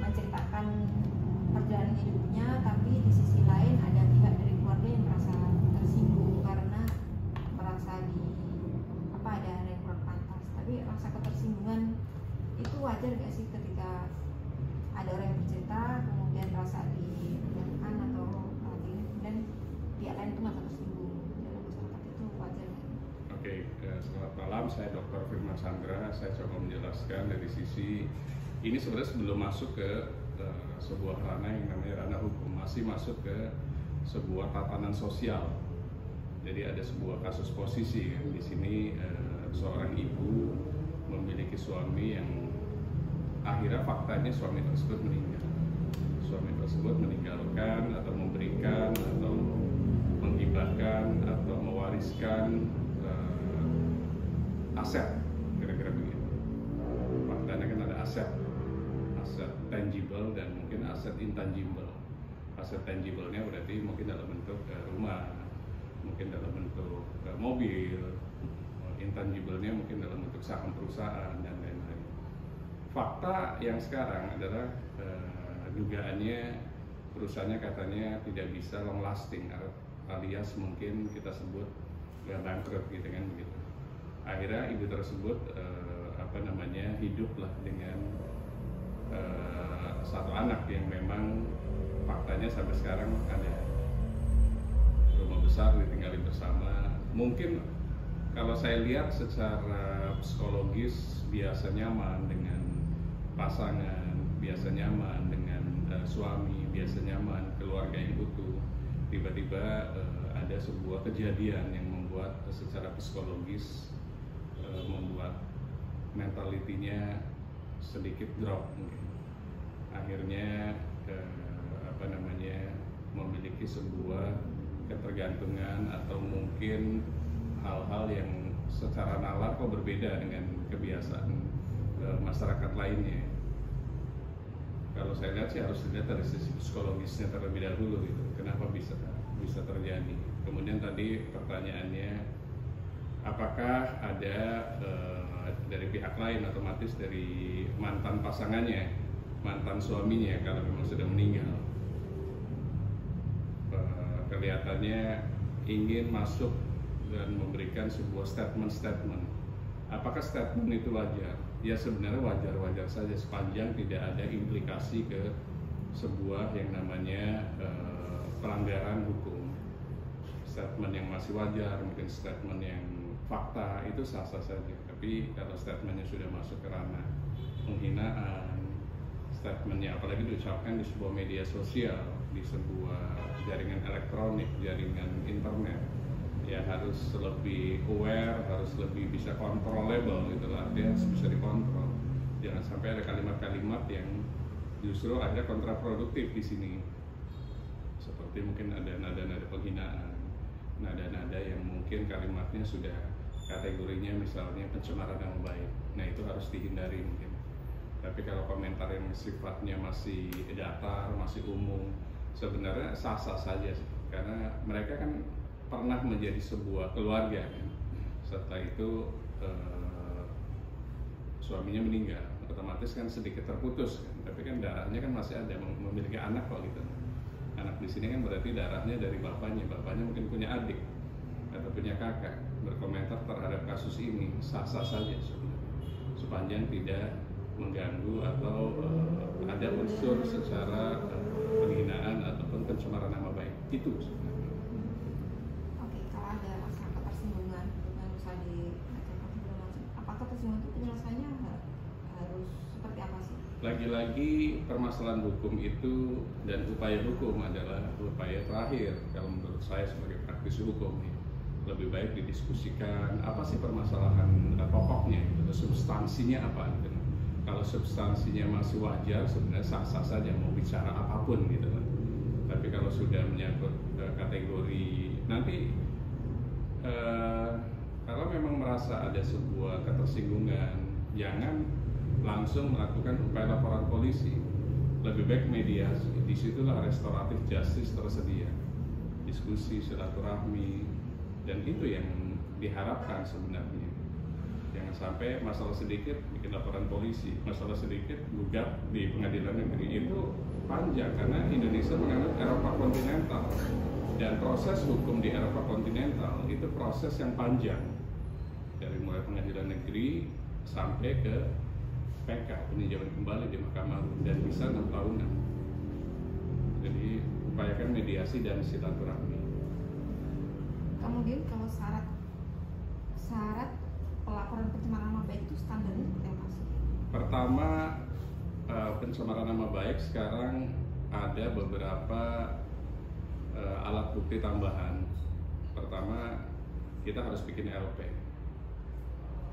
menceritakan perjalanan hidupnya, tapi di sisi lain ada pihak dari keluarga yang merasa tersinggung karena merasa ada rekor pantas. Tapi rasa ketersinggungan itu wajar gak sih ketika ada orang yang bercerita kemudian rasa direndahkan atau dan pihak lain itu merasa tersinggung dalam masyarakat, itu wajar gak? Oke, selamat malam, saya Dr. Firman Sandra. Saya coba menjelaskan dari sisi ini sebenarnya sebelum masuk ke sebuah ranah yang namanya ranah hukum, masih masuk ke sebuah tatanan sosial. Jadi ada sebuah kasus posisi kan di sini, seorang ibu memiliki suami yang akhirnya faktanya suami tersebut meninggal. Suami tersebut meninggalkan atau memberikan atau menghibahkan atau mewariskan aset, kira-kira begitu. Faktanya kan ada aset tangible dan mungkin aset intangible. Aset tangible-nya berarti mungkin dalam bentuk rumah, mungkin dalam bentuk mobil, intangible-nya mungkin dalam bentuk saham perusahaan dan lain-lain. Fakta yang sekarang adalah dugaannya perusahaannya katanya tidak bisa long lasting, alias mungkin kita sebut bangkrut gitu kan begitu. Akhirnya ibu tersebut hiduplah dengan satu anak yang memang faktanya sampai sekarang ada rumah besar ditinggali bersama. Mungkin kalau saya lihat secara psikologis biasa nyaman dengan pasangan, biasa nyaman dengan suami, biasa nyaman keluarga yang utuh. Tiba-tiba ada sebuah kejadian yang membuat secara psikologis membuat mentalitinya sedikit drop mungkin. Akhirnya memiliki sebuah ketergantungan atau mungkin hal-hal yang secara nalar kok berbeda dengan kebiasaan masyarakat lainnya. Kalau saya lihat sih harus dilihat dari sisi psikologisnya terlebih dahulu gitu. Kenapa bisa terjadi? Kemudian tadi pertanyaannya, apakah ada dari pihak lain, otomatis dari mantan pasangannya, mantan suaminya kalau memang sudah meninggal, kelihatannya ingin masuk dan memberikan sebuah statement. Apakah statement itu wajar? Ya sebenarnya wajar-wajar saja sepanjang tidak ada implikasi ke sebuah yang namanya pelanggaran hukum. Statement yang masih wajar, mungkin statement yang fakta itu sah-sah saja. Tapi kalau statementnya sudah masuk ke ranah penghinaan, statementnya apalagi diucapkan di sebuah media sosial, di sebuah jaringan elektronik, jaringan internet, ya harus lebih aware, harus lebih bisa controllable gitu lah, dia harus bisa dikontrol. Jangan sampai ada kalimat-kalimat yang justru ada kontraproduktif di sini. Seperti mungkin ada nada-nada penghinaan, nada-nada yang mungkin kalimatnya sudah kategorinya misalnya pencemaran nama baik. Nah itu harus dihindari mungkin. Tapi kalau komentar yang sifatnya masih datar, masih umum, sebenarnya sah-sah saja sih. Karena mereka kan pernah menjadi sebuah keluarga kan. Setelah itu suaminya meninggal, otomatis kan sedikit terputus kan. Tapi kan darahnya kan masih ada, memiliki anak kok gitu. Anak di sini kan berarti darahnya dari bapaknya mungkin punya adik atau punya kakak. Berkomentar terhadap kasus ini sah-sah saja sebenarnya, sepanjang tidak mengganggu atau ada unsur secara penghinaan ataupun pencemaran nama baik. Itu sebenarnya. Oke, kalau ada rasa ketersinggungan yang bisa diajarkan segala macam, apakah tersinggungan itu penjelasannya harus seperti apa sih? Lagi-lagi permasalahan hukum itu dan upaya hukum adalah upaya terakhir kalau menurut saya sebagai praktisi hukum. Lebih baik didiskusikan apa sih permasalahan pokoknya gitu, substansinya apa gitu. Kalau substansinya masih wajar sebenarnya sah-sah saja mau bicara apapun gitu kan. Tapi kalau sudah menyangkut kategori nanti kalau memang merasa ada sebuah ketersinggungan, jangan langsung melakukan upaya laporan polisi. Lebih baik mediasi, disitulah restoratif justice tersedia, diskusi, silaturahmi, dan itu yang diharapkan sebenarnya. Jangan sampai masalah sedikit bikin laporan polisi, masalah sedikit gugat di pengadilan negeri. Itu panjang karena Indonesia menganut Eropa kontinental, dan proses hukum di Eropa kontinental itu proses yang panjang, dari mulai pengadilan negeri sampai ke PK, peninjauan kembali di Mahkamah Agung, dan bisa 6 tahunan. Jadi upayakan mediasi dan silaturahmi. Kemudian kalau syarat pelaporan pencemaran nama baik itu standarnya seperti apa sih? Pertama, pencemaran nama baik sekarang ada beberapa alat bukti tambahan. Pertama, kita harus bikin LP.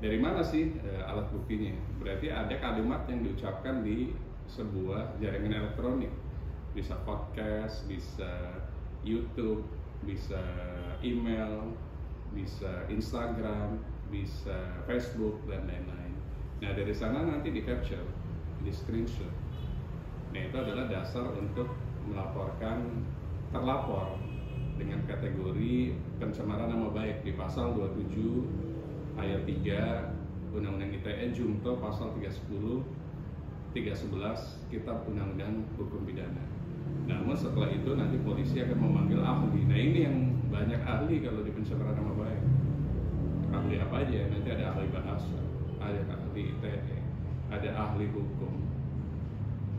Dari mana sih alat buktinya? Berarti ada kalimat yang diucapkan di sebuah jaringan elektronik. Bisa podcast, bisa YouTube, bisa email, bisa Instagram, bisa Facebook, dan lain-lain. Nah, dari sana nanti di capture, di screenshot. Nah, itu adalah dasar untuk melaporkan terlapor dengan kategori pencemaran nama baik di pasal 27 ayat 3 Undang-Undang ITE Jungto pasal 310, 311 Kitab Undang-Undang Hukum Pidana. Namun setelah itu nanti polisi akan memanggil ahli. Nah, ini yang banyak ahli kalau di pencemaran nama baik. Ahli apa aja? Nanti ada ahli bahasa, ada ahli ITE, ada ahli hukum.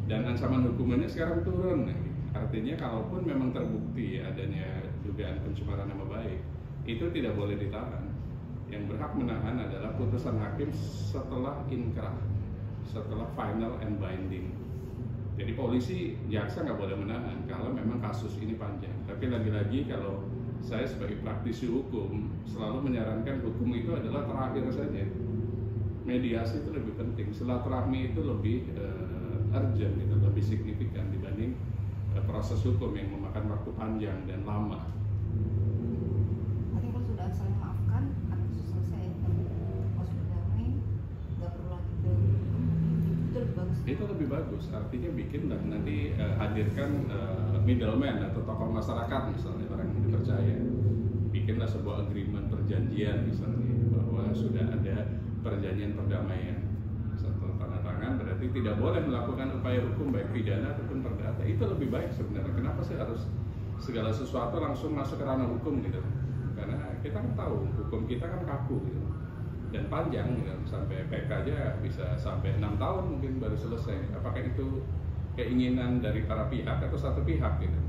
Dan ancaman hukumannya sekarang turun. Artinya kalaupun memang terbukti adanya dugaan pencemaran nama baik, itu tidak boleh ditahan. Yang berhak menahan adalah putusan hakim setelah inkrah, setelah final and binding. Jadi polisi, jaksa nggak boleh menahan kalau memang kasus ini panjang. Tapi lagi-lagi kalau saya sebagai praktisi hukum selalu menyarankan hukum itu adalah terakhir saja. Mediasi itu lebih penting, silaturahmi itu lebih urgent, gitu, lebih signifikan dibanding proses hukum yang memakan waktu panjang dan lama. Berarti kalau sudah saling maafkan, kasus selesai. Kalau sudah damai, nggak perlu lagi ke itu lebih bagus. Itu lebih bagus, artinya bikin dan nanti hadirkan middleman atau tokoh masyarakat, misalnya orang yang dipercaya. Bikinlah sebuah agreement, perjanjian misalnya, bahwa sudah ada perjanjian perdamaian. Setelah tanda tangan berarti tidak boleh melakukan upaya hukum baik pidana ataupun perdata. Itu lebih baik sebenarnya. Kenapa sih harus segala sesuatu langsung masuk ke ranah hukum gitu? Karena kita kan tahu hukum kita kan kaku gitu, dan panjang gitu. Sampai PK aja bisa sampai 6 tahun mungkin baru selesai. Apakah itu keinginan dari para pihak atau satu pihak gitu?